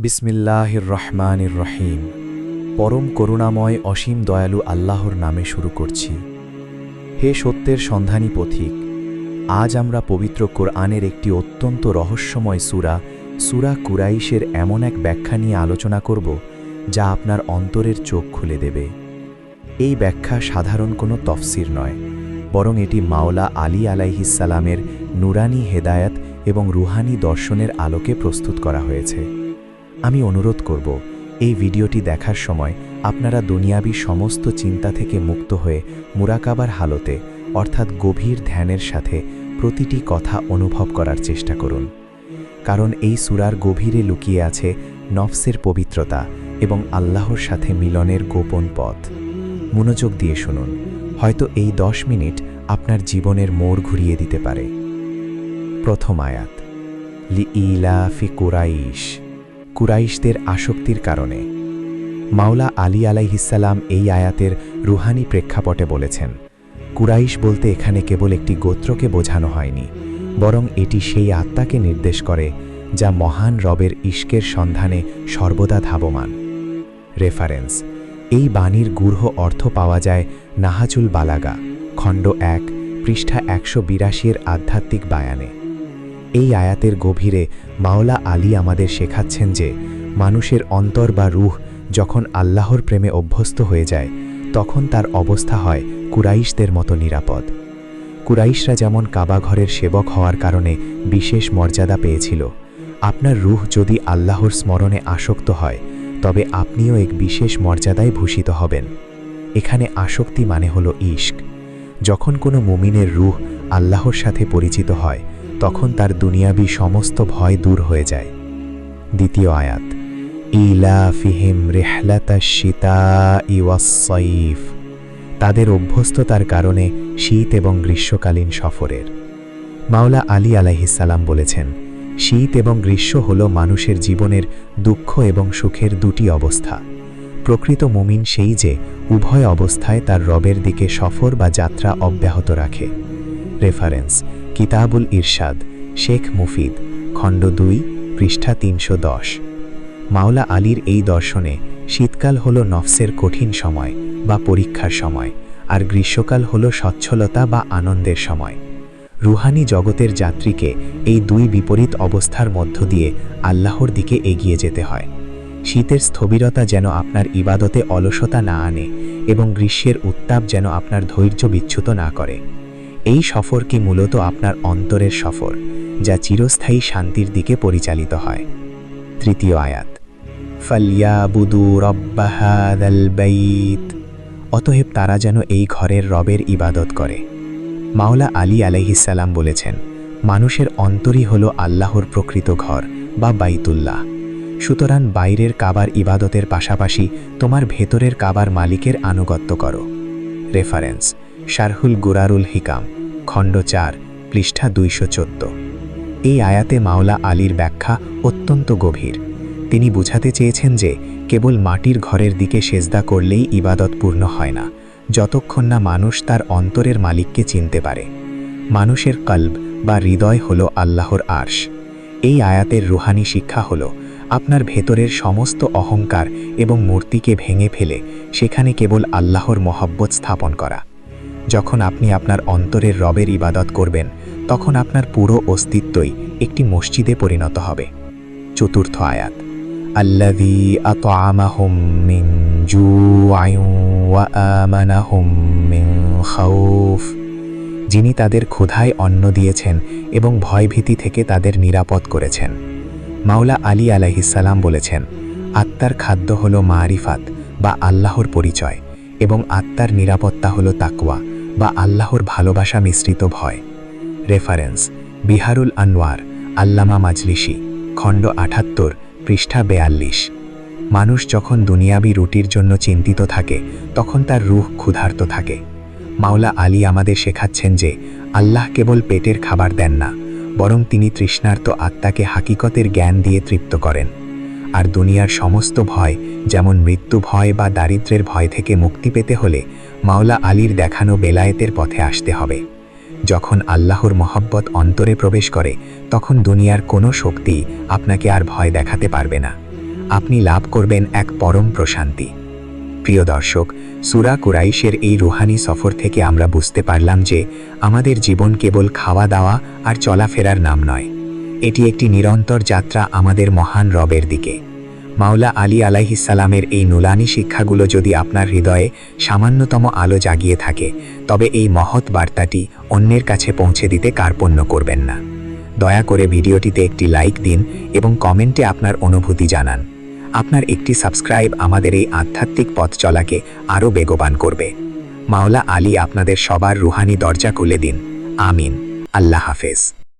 বিসমিল্লাহির রহমানির রহিম। পরম করুণাময় অসীম দয়ালু আল্লাহর নামে শুরু করছি। হে সত্যের সন্ধানী পথিক, আজ আমরা পবিত্র কোরআনের একটি অত্যন্ত রহস্যময় সূরা কুরাইশের এমন এক ব্যাখ্যা নিয়ে আলোচনা করব যা আপনার অন্তরের চোখ খুলে দেবে। এই ব্যাখ্যা সাধারণ কোনো তফসির নয়, বরং এটি মাওলা আলী আলাইহিসসালামের নুরানি হেদায়াত এবং রুহানি দর্শনের আলোকে প্রস্তুত করা হয়েছে। আমি অনুরোধ করব, এই ভিডিওটি দেখার সময় আপনারা দুনিয়াবী সমস্ত চিন্তা থেকে মুক্ত হয়ে মুরাকাবার হালতে অর্থাৎ গভীর ধ্যানের সাথে প্রতিটি কথা অনুভব করার চেষ্টা করুন, কারণ এই সূরার গভীরে লুকিয়ে আছে নফসের পবিত্রতা এবং আল্লাহর সাথে মিলনের গোপন পথ। মনোযোগ দিয়ে শুনুন, হয়তো এই 10 মিনিট আপনার জীবনের মোড় ঘুরিয়ে দিতে পারে। প্রথম আয়াত, লিইলাফি কুরাইশ, কুরাইশদের আসক্তির কারণে। মাওলা আলী আলাইহিসসালাম এই আয়াতের রুহানি প্রেক্ষাপটে বলেছেন, কুরাইশ বলতে এখানে কেবল একটি গোত্রকে বোঝানো হয়নি, বরং এটি সেই আত্মাকে নির্দেশ করে যা মহান রবের ইশকের সন্ধানে সর্বদা ধাবমান। রেফারেন্স: এই বাণীর গূঢ় অর্থ পাওয়া যায় নাহাজুল বালাগা খণ্ড 1 পৃষ্ঠা 182 আধ্যাত্মিক বায়ানে। এই আয়াতের গভীরে মাওলা আলী আমাদের শেখাচ্ছেন যে মানুষের অন্তর বা রূহ যখন আল্লাহর প্রেমে অভ্যস্ত হয়ে যায়, তখন তার অবস্থা হয় কুরাইশদের মতো নিরাপদ। কুরাইশরা যেমন কাবাঘরের সেবক হওয়ার কারণে বিশেষ মর্যাদা পেয়েছিল, আপনার রূহ যদি আল্লাহর স্মরণে আসক্ত হয় তবে আপনিও এক বিশেষ মর্যাদায় ভূষিত হবেন। এখানে আসক্তি মানে হলো ইশক। যখন কোনো মুমিনের রূহ আল্লাহর সাথে পরিচিত হয়, তখন তার দুনিয়াবী সমস্ত ভয় দূর হয়ে যায়। দ্বিতীয় আয়াত, ইলাফিহিম রিহলাতাশ শিতাই ওয়াস-সাইফ, তাদের অভ্যস্ততার কারণে শীত এবং গ্রীষ্মকালীন সফরের। মাওলা আলী আলাইহিসসালাম বলেছেন, শীত এবং গ্রীষ্ম হল মানুষের জীবনের দুঃখ এবং সুখের দুটি অবস্থা। প্রকৃত মুমিন সেই যে উভয় অবস্থায় তার রবের দিকে সফর বা যাত্রা অব্যাহত রাখে। রেফারেন্স: কিতাবুল ইরশাদ, শেখ মুফিদ, খণ্ড 2 পৃষ্ঠা 310। মাওলা আলীর এই দর্শনে শীতকাল হল নফসের কঠিন সময় বা পরীক্ষার সময়, আর গ্রীষ্মকাল হল সচ্ছলতা বা আনন্দের সময়। রুহানি জগতের যাত্রীকে এই দুই বিপরীত অবস্থার মধ্য দিয়ে আল্লাহর দিকে এগিয়ে যেতে হয়। শীতের স্থবিরতা যেন আপনার ইবাদতে অলসতা না আনে এবং গ্রীষ্মের উত্তাপ যেন আপনার ধৈর্য বিচ্যুত না করে। এই সফর কি মূলত আপনার অন্তরের সফর, যা চিরস্থায়ী শান্তির দিকে পরিচালিত হয়। তৃতীয় আয়াত, ফালিয়াবুদু রব্বা হাযাল বাইত, অতএব তারা যেন এই ঘরের রবের ইবাদত করে। মাওলা আলী আলাইহিসসালাম বলেছেন, মানুষের অন্তরই হল আল্লাহর প্রকৃত ঘর বা বাইতুল্লাহ। সুতরাং বাইরের কাবার ইবাদতের পাশাপাশি তোমার ভেতরের কাবার মালিকের আনুগত্য করো। রেফারেন্স: শারহুল গুরারুল হিকাম, খণ্ড 4 পৃষ্ঠা 214। এই আয়াতে মাওলা আলীর ব্যাখ্যা অত্যন্ত গভীর। তিনি বুঝাতে চেয়েছেন যে কেবল মাটির ঘরের দিকে সেজদা করলেই ইবাদত পূর্ণ হয় না, যতক্ষণ না মানুষ তার অন্তরের মালিককে চিনতে পারে। মানুষের কলব বা হৃদয় হল আল্লাহর আরশ। এই আয়াতের রুহানি শিক্ষা হল আপনার ভেতরের সমস্ত অহংকার এবং মূর্তিকে ভেঙে ফেলে সেখানে কেবল আল্লাহর মহব্বত স্থাপন করা। যখন আপনি আপনার অন্তরের রবের ইবাদত করবেন, তখন আপনার পুরো অস্তিত্বই একটি মসজিদে পরিণত হবে। চতুর্থ আয়াত, আল্লাযী আত'আমাহুম মিন জু'ইন ওয়া আমানাহুম মিন খাউফ, যিনি তাদের ক্ষুধায় অন্ন দিয়েছেন এবং ভয়ভীতি থেকে তাদের নিরাপদ করেছেন। মাওলা আলী আলাইহিসসালাম বলেছেন, আত্মার খাদ্য হল মারিফাত বা আল্লাহর পরিচয়, এবং আত্মার নিরাপত্তা হল তাকওয়া বা আল্লাহর ভালোবাসা মিশ্রিত ভয়। রেফারেন্স: বিহারুল আনওয়ার, আল্লামা মাজলিসি, খণ্ড 78 পৃষ্ঠা 42। মানুষ যখন দুনিয়াবী রুটির জন্য চিন্তিত থাকে, তখন তার রূহ ক্ষুধার্ত থাকে। মাওলা আলী আমাদের শেখাচ্ছেন যে আল্লাহ কেবল পেটের খাবার দেন না, বরং তিনি তৃষ্ণার্ত আত্মাকে হাকিকতের জ্ঞান দিয়ে তৃপ্ত করেন। আর দুনিয়ার সমস্ত ভয়, যেমন মৃত্যু ভয় বা দারিদ্র্যের ভয় থেকে মুক্তি পেতে হলে মাওলা আলীর দেখানো বেলায়েতের পথে আসতে হবে। যখন আল্লাহর মহব্বত অন্তরে প্রবেশ করে, তখন দুনিয়ার কোনো শক্তি আপনাকে আর ভয় দেখাতে পারবে না। আপনি লাভ করবেন এক পরম প্রশান্তি। প্রিয় দর্শক, সূরা কুরাইশের এই রুহানি সফর থেকে আমরা বুঝতে পারলাম যে আমাদের জীবন কেবল খাওয়া দাওয়া আর চলাফেরার নাম নয়, এটি একটি নিরন্তর যাত্রা আমাদের মহান রবের দিকে। মাওলা আলী আলাইহিসসালামের এই নুলানি শিক্ষাগুলো যদি আপনার হৃদয়ে সামান্যতম আলো জাগিয়ে থাকে, তবে এই মহৎ বার্তাটি অন্যের কাছে পৌঁছে দিতে কার্পণ্য করবেন না। দয়া করে ভিডিওটিতে একটি লাইক দিন এবং কমেন্টে আপনার অনুভূতি জানান। আপনার একটি সাবস্ক্রাইব আমাদের এই আধ্যাত্মিক পথ চলাকে আরও বেগবান করবে। মাওলা আলী আপনাদের সবার রুহানি দরজা খুলে দিন। আমিন। আল্লাহ হাফেজ।